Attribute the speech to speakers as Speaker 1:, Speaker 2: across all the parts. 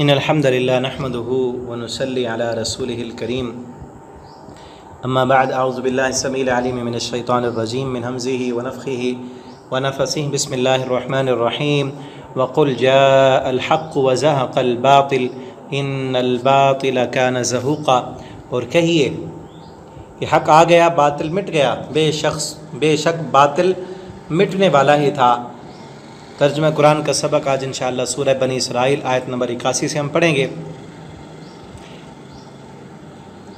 Speaker 1: ان الحمد لله نحمده ونصلي على رسوله الكريم اما بعد اعوذ بالله السميع العليم من الشيطان الرجيم من همزه ونفخه ونفثه بسم الله الرحمن الرحيم وقل جاء الحق وزهق الباطل ان الباطل كان زهوقا، اور کہیے کہ حق آ گیا باطل مٹ گیا، بے شک باطل مٹنے والا ہی تھا۔ ترجمہ قرآن کا سبق آج انشاءاللہ سورہ بنی اسرائیل آیت نمبر 81 سے ہم پڑھیں گے۔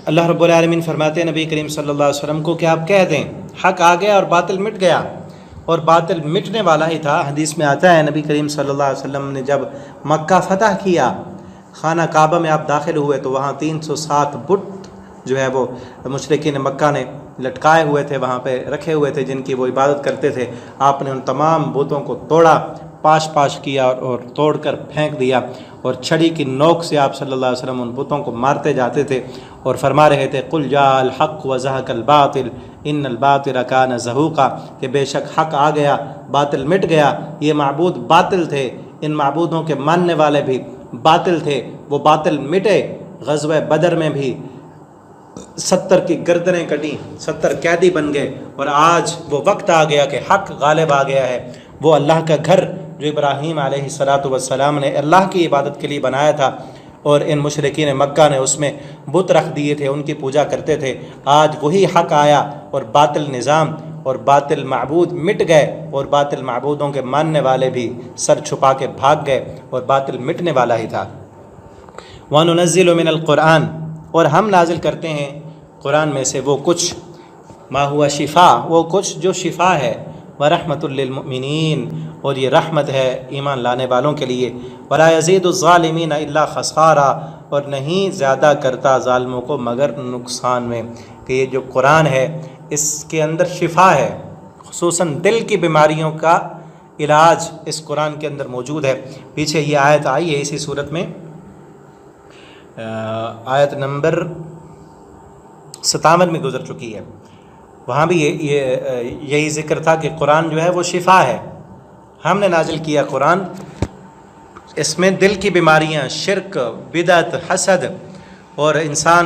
Speaker 1: اللہ رب العالمین فرماتے ہیں نبی کریم صلی اللہ علیہ وسلم کو کہ آپ کہہ دیں حق آ گیا اور باطل مٹ گیا، اور باطل مٹنے والا ہی تھا۔ حدیث میں آتا ہے نبی کریم صلی اللہ علیہ وسلم نے جب مکہ فتح کیا، خانہ کعبہ میں آپ داخل ہوئے تو وہاں 307 بت جو ہے وہ مشرکین مکہ نے لٹکائے ہوئے تھے، وہاں پہ رکھے ہوئے تھے جن کی وہ عبادت کرتے تھے۔ آپ نے ان تمام بتوں کو توڑا، پاش کیا اور توڑ کر پھینک دیا، اور چھڑی کی نوک سے آپ صلی اللہ علیہ وسلم ان بتوں کو مارتے جاتے تھے اور فرما رہے تھے قل جاء الحق وزهق الباطل ان الباطل كان زهوقا، کہ بے شک حق آ گیا باطل مٹ گیا۔ یہ معبود باطل تھے، ان معبودوں کے ماننے والے بھی باطل تھے، وہ باطل مٹے۔ غزوہ بدر میں بھی 70 کی گردنیں کٹی، 70 قیدی بن گئے، اور آج وہ وقت آ گیا کہ حق غالب آ گیا ہے۔ وہ اللہ کا گھر جو ابراہیم علیہ السلام نے اللہ کی عبادت کے لیے بنایا تھا، اور ان مشرکین مکہ نے اس میں بت رکھ دیے تھے، ان کی پوجا کرتے تھے۔ آج وہی حق آیا اور باطل نظام اور باطل معبود مٹ گئے، اور باطل معبودوں کے ماننے والے بھی سر چھپا کے بھاگ گئے، اور باطل مٹنے والا ہی تھا۔ وَنُنَزِّلُ مِنَ الْقُرْآنِ، اور ہم نازل کرتے ہیں قرآن میں سے وہ کچھ ما ہوا شفا، وہ کچھ جو شفا ہے، وَرَحْمَةٌ لِّلْمُؤْمِنِينَ، اور یہ رحمت ہے ایمان لانے والوں کے لیے، وَلَا يَزِيدُ الظَّالِمِينَ إِلَّا خَسَارًا، اور نہیں زیادہ کرتا ظالموں کو مگر نقصان میں۔ کہ یہ جو قرآن ہے اس کے اندر شفا ہے، خصوصاً دل کی بیماریوں کا علاج اس قرآن کے اندر موجود ہے۔ پیچھے یہ آیت آئی ہے اسی صورت میں، آیت نمبر 57 میں گزر چکی ہے، وہاں بھی یہی ذکر تھا کہ قرآن جو ہے وہ شفا ہے۔ ہم نے نازل کیا قرآن، اس میں دل کی بیماریاں، شرک، بدعت، حسد اور انسان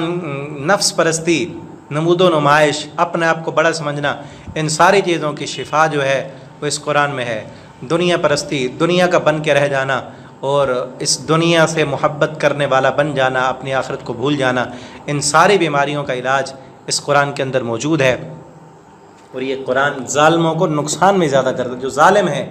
Speaker 1: نفس پرستی، نمود و نمائش، اپنے آپ کو بڑا سمجھنا، ان ساری چیزوں کی شفا جو ہے وہ اس قرآن میں ہے۔ دنیا پرستی، دنیا کا بن کے رہ جانا اور اس دنیا سے محبت کرنے والا بن جانا، اپنی آخرت کو بھول جانا، ان ساری بیماریوں کا علاج اس قرآن کے اندر موجود ہے۔ اور یہ قرآن ظالموں کو نقصان میں زیادہ کرتا ہے۔ جو ظالم ہیں،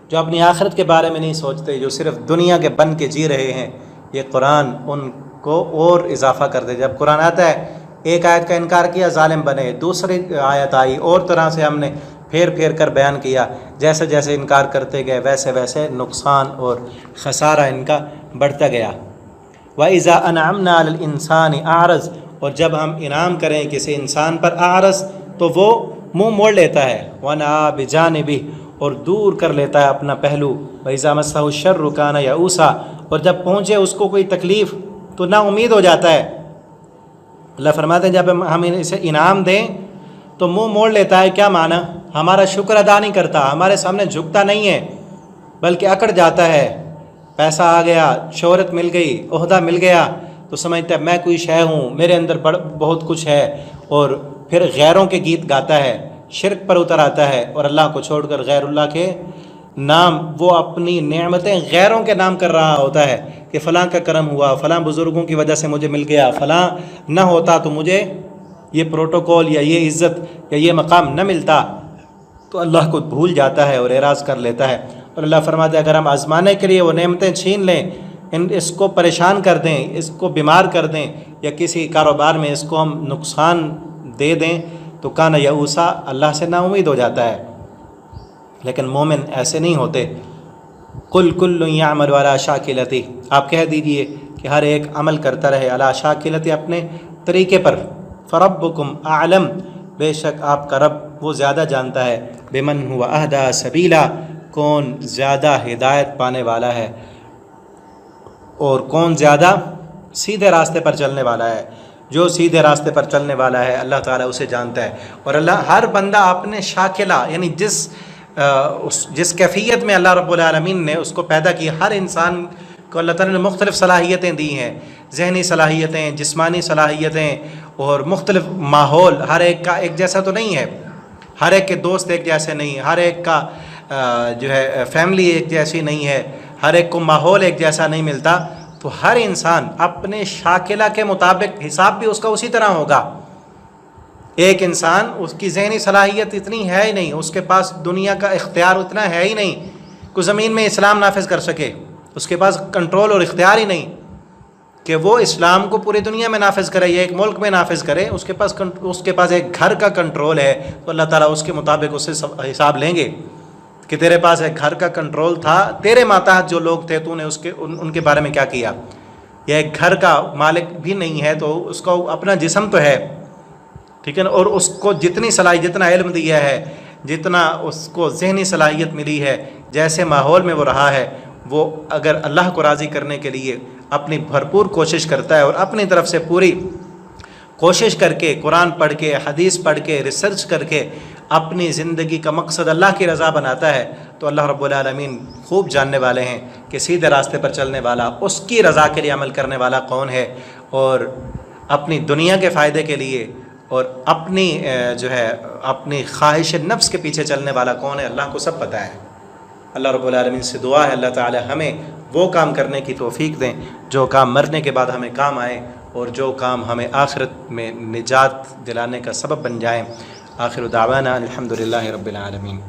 Speaker 1: جو اپنی آخرت کے بارے میں نہیں سوچتے، جو صرف دنیا کے بن کے جی رہے ہیں، یہ قرآن ان کو اور اضافہ کر دے۔ جب قرآن آتا ہے ایک آیت کا انکار کیا ظالم بنے، دوسری آیت آئی اور طرح سے ہم نے پھیر کر بیان کیا، جیسے جیسے انکار کرتے گئے ویسے ویسے نقصان اور خسارہ ان کا بڑھتا گیا۔ وَإِذَا أَنْعَمْنَا عَلَى الْإِنسَانِ أَعْرَضَ، اور جب ہم انعام کریں کسی انسان پر، اعرض تو وہ منہ موڑ لیتا ہے، وَنَأَىٰ بِجَانِبِهِ، اور دور کر لیتا ہے اپنا پہلو، وَإِذَا مَسَّهُ الشَّرُّ كَانَ يَئُوسًا، اور جب پہنچے اس کو کوئی تکلیف تو نا امید ہو جاتا ہے۔ اللہ فرماتے ہیں جب ہم اسے انعام دیں تو منہ موڑ لیتا ہے۔ کیا معنی؟ ہمارا شکر ادا نہیں کرتا، ہمارے سامنے جھکتا نہیں ہے، بلکہ اکڑ جاتا ہے۔ پیسہ آ گیا، شہرت مل گئی، عہدہ مل گیا تو سمجھتا ہے میں کوئی شے ہوں، میرے اندر بہت کچھ ہے، اور پھر غیروں کے گیت گاتا ہے، شرک پر اتر آتا ہے، اور اللہ کو چھوڑ کر غیر اللہ کے نام، وہ اپنی نعمتیں غیروں کے نام کر رہا ہوتا ہے کہ فلاں کا کرم ہوا، فلاں بزرگوں کی وجہ سے مجھے مل گیا، فلاں نہ ہوتا تو مجھے یہ پروٹوکول یا یہ عزت یا یہ مقام نہ ملتا، تو اللہ کو بھول جاتا ہے اور اعراض کر لیتا ہے۔ اور اللہ فرماتا ہے اگر ہم آزمانے کے لیے وہ نعمتیں چھین لیں، اس کو پریشان کر دیں، اس کو بیمار کر دیں، یا کسی کاروبار میں اس کو ہم نقصان دے دیں تو کانا یئوسا، اللہ سے نا امید ہو جاتا ہے۔ لیکن مومن ایسے نہیں ہوتے۔ قل کل یعمل علی شاکلتہ، آپ کہہ دیجئے کہ ہر ایک عمل کرتا رہے علی شاکلتہ، اپنے طریقے پر۔ فربکم اعلم، بے شک آپ کا رب وہ زیادہ جانتا ہے، بمن ہوا اہدی سبیلا، کون زیادہ ہدایت پانے والا ہے اور کون زیادہ سیدھے راستے پر چلنے والا ہے۔ جو سیدھے راستے پر چلنے والا ہے اللہ تعالیٰ اسے جانتا ہے۔ اور اللہ ہر بندہ اپنے شاکلہ، یعنی جس کیفیت میں اللہ رب العالمین نے اس کو پیدا کیا، ہر انسان کو اللہ تعالیٰ نے مختلف صلاحیتیں دی ہیں، ذہنی صلاحیتیں، جسمانی صلاحیتیں، اور مختلف ماحول. ہر ایک کا ایک جیسا تو نہیں ہے، ہر ایک کے دوست ایک جیسے نہیں، ہر ایک کا جو ہے فیملی ایک جیسی نہیں ہے، ہر ایک کو ماحول ایک جیسا نہیں ملتا. تو ہر انسان اپنے شاکلہ کے مطابق حساب بھی اس کا اسی طرح ہوگا. ایک انسان اس کی ذہنی صلاحیت اتنی ہے ہی نہیں، اس کے پاس دنیا کا اختیار اتنا ہے ہی نہیں کہ زمین میں اسلام نافذ کر سکے، اس کے پاس کنٹرول اور اختیار ہی نہیں کہ وہ اسلام کو پوری دنیا میں نافذ کرے یا ایک ملک میں نافذ کرے. اس کے پاس ایک گھر کا کنٹرول ہے، تو اللہ تعالیٰ اس کے مطابق اس سے حساب لیں گے کہ تیرے پاس ایک گھر کا کنٹرول تھا، تیرے ماتحت جو لوگ تھے تو نے ان کے بارے میں کیا کیا. یا ایک گھر کا مالک بھی نہیں ہے تو اس کو اپنا جسم تو ہے، ٹھیک ہے نا، اور اس کو جتنی صلاحیت، جتنا علم دیا ہے، جتنا اس کو ذہنی صلاحیت ملی ہے، جیسے ماحول میں وہ رہا ہے، وہ اگر اللہ کو راضی کرنے کے لیے اپنی بھرپور کوشش کرتا ہے اور اپنی طرف سے پوری کوشش کر کے قرآن پڑھ کے، حدیث پڑھ کے، ریسرچ کر کے اپنی زندگی کا مقصد اللہ کی رضا بناتا ہے، تو اللہ رب العالمین خوب جاننے والے ہیں کہ سیدھے راستے پر چلنے والا، اس کی رضا کے لیے عمل کرنے والا کون ہے، اور اپنی دنیا کے فائدے کے لیے اور اپنی جو ہے اپنی خواہش نفس کے پیچھے چلنے والا کون ہے، اللہ کو سب پتہ ہے. اللہ رب العالمین سے دعا ہے اللہ تعالی ہمیں وہ کام کرنے کی توفیق دیں جو کام مرنے کے بعد ہمیں کام آئے، اور جو کام ہمیں آخرت میں نجات دلانے کا سبب بن جائیں. آخر دعوانا الحمدللہ رب العالمین.